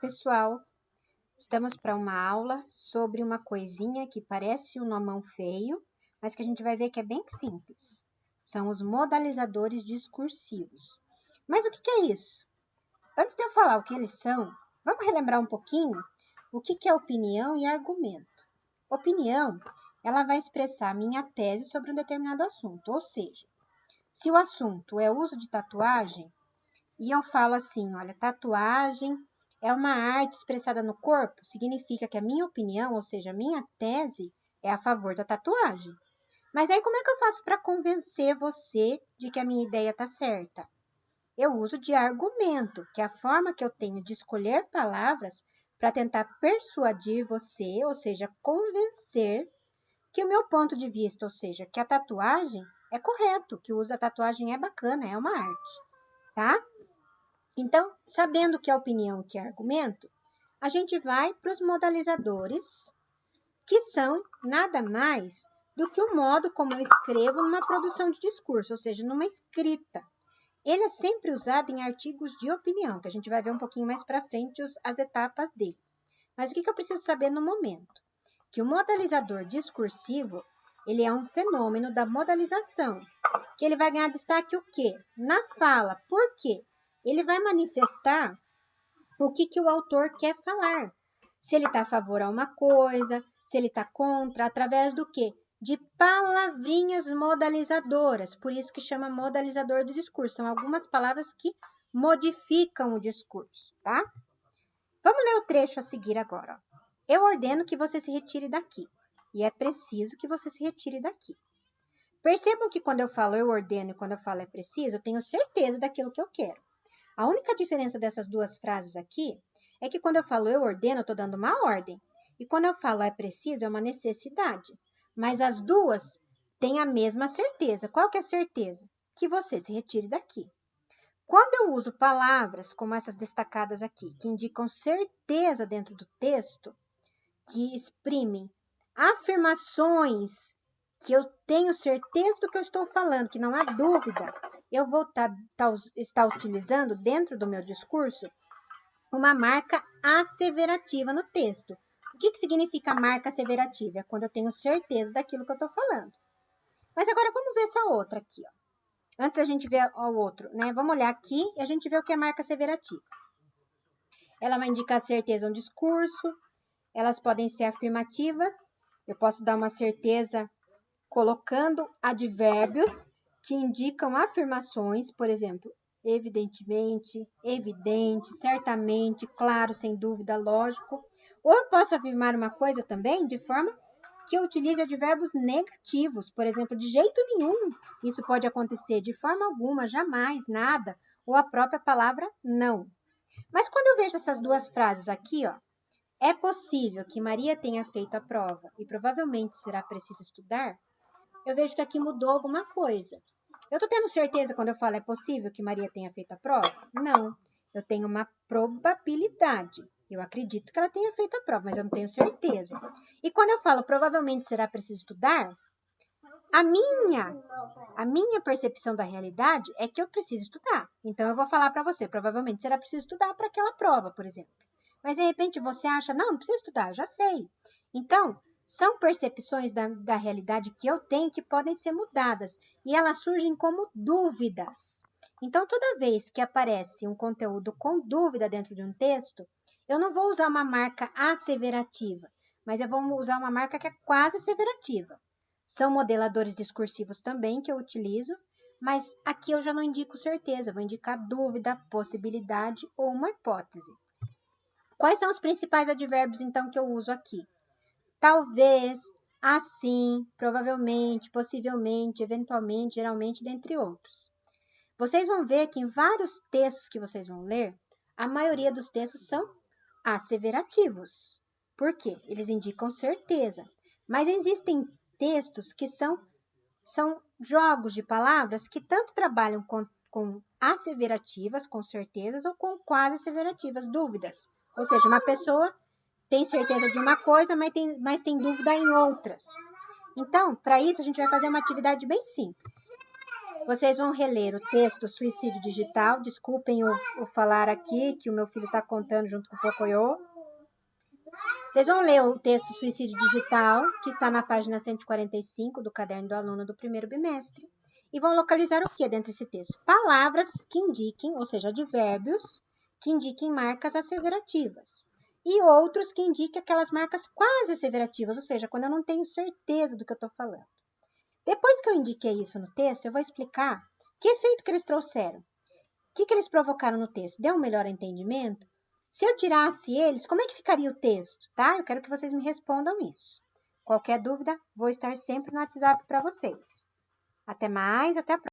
Pessoal, estamos para uma aula sobre uma coisinha que parece um nomão feio, mas que a gente vai ver que é bem simples. São os modalizadores discursivos. Mas o que é isso? Antes de eu falar o que eles são, vamos relembrar um pouquinho o que é opinião e argumento. Opinião, ela vai expressar a minha tese sobre um determinado assunto, ou seja, se o assunto é o uso de tatuagem, e eu falo assim, olha, tatuagem é uma arte expressada no corpo, significa que a minha opinião, ou seja, a minha tese, é a favor da tatuagem. Mas aí como é que eu faço para convencer você de que a minha ideia está certa? Eu uso de argumento, que é a forma que eu tenho de escolher palavras para tentar persuadir você, ou seja, convencer que o meu ponto de vista, ou seja, que a tatuagem é correto, que o uso da tatuagem é bacana, é uma arte, tá? Então, sabendo que é opinião, que é argumento, a gente vai para os modalizadores, que são nada mais do que o modo como eu escrevo numa produção de discurso, ou seja, numa escrita. Ele é sempre usado em artigos de opinião, que a gente vai ver um pouquinho mais para frente as etapas dele. Mas o que eu preciso saber no momento? Que o modalizador discursivo, ele é um fenômeno da modalização, que ele vai ganhar destaque o quê? Na fala. Por quê? Ele vai manifestar o que o autor quer falar. Se ele está a favor a uma coisa, se ele está contra, através do quê? De palavrinhas modalizadoras. Por isso que chama modalizador do discurso. São algumas palavras que modificam o discurso, tá? Vamos ler o trecho a seguir agora. Ó. Eu ordeno que você se retire daqui. E é preciso que você se retire daqui. Percebam que quando eu falo eu ordeno e quando eu falo é preciso, eu tenho certeza daquilo que eu quero. A única diferença dessas duas frases aqui é que quando eu falo eu ordeno, eu estou dando uma ordem. E quando eu falo é preciso, é uma necessidade. Mas as duas têm a mesma certeza. Qual que é a certeza? Que você se retire daqui. Quando eu uso palavras como essas destacadas aqui, que indicam certeza dentro do texto, que exprimem afirmações que eu tenho certeza do que eu estou falando, que não há dúvida, eu vou estar utilizando dentro do meu discurso uma marca asseverativa no texto. O que significa marca asseverativa? É quando eu tenho certeza daquilo que eu estou falando. Mas agora vamos ver essa outra aqui. Ó. Antes a gente ver o outro, né? Vamos olhar aqui e a gente vê o que é marca asseverativa. Ela vai indicar certeza no discurso, elas podem ser afirmativas, eu posso dar uma certeza colocando advérbios que indicam afirmações, por exemplo, evidentemente, evidente, certamente, claro, sem dúvida, lógico. Ou eu posso afirmar uma coisa também de forma que eu utilize advérbios negativos, por exemplo, de jeito nenhum. Isso pode acontecer de forma alguma, jamais, nada, ou a própria palavra não. Mas quando eu vejo essas duas frases aqui, ó, é possível que Maria tenha feito a prova e provavelmente será preciso estudar, eu vejo que aqui mudou alguma coisa. Eu estou tendo certeza quando eu falo é possível que Maria tenha feito a prova? Não. Eu tenho uma probabilidade. Eu acredito que ela tenha feito a prova, mas eu não tenho certeza. E quando eu falo provavelmente será preciso estudar, a minha percepção da realidade é que eu preciso estudar. Então eu vou falar para você, provavelmente será preciso estudar para aquela prova, por exemplo. Mas de repente você acha, não precisa estudar, eu já sei. Então, são percepções da realidade que eu tenho que podem ser mudadas. E elas surgem como dúvidas. Então, toda vez que aparece um conteúdo com dúvida dentro de um texto, eu não vou usar uma marca asseverativa, mas eu vou usar uma marca que é quase asseverativa. São modeladores discursivos também que eu utilizo, mas aqui eu já não indico certeza, vou indicar dúvida, possibilidade ou uma hipótese. Quais são os principais advérbios, então, que eu uso aqui? Talvez, assim, provavelmente, possivelmente, eventualmente, geralmente, dentre outros. Vocês vão ver que em vários textos que vocês vão ler, a maioria dos textos são asseverativos. Por quê? Eles indicam certeza. Mas existem textos que são jogos de palavras que tanto trabalham com asseverativas, com certezas, ou com quase asseverativas, dúvidas. Ou seja, uma pessoa tem certeza de uma coisa, mas tem dúvida em outras. Então, para isso, a gente vai fazer uma atividade bem simples. Vocês vão reler o texto Suicídio Digital. Desculpem o falar aqui, que o meu filho está contando junto com o Pocoyo. Vocês vão ler o texto Suicídio Digital, que está na página 145 do caderno do aluno do primeiro bimestre. E vão localizar o que dentro desse texto? Palavras que indiquem, ou seja, advérbios, que indiquem marcas asseverativas. E outros que indiquem aquelas marcas quase asseverativas, ou seja, quando eu não tenho certeza do que eu estou falando. Depois que eu indiquei isso no texto, eu vou explicar que efeito que eles trouxeram. O que eles provocaram no texto? Deu um melhor entendimento? Se eu tirasse eles, como é que ficaria o texto, tá? Eu quero que vocês me respondam isso. Qualquer dúvida, vou estar sempre no WhatsApp para vocês. Até mais, até a próxima.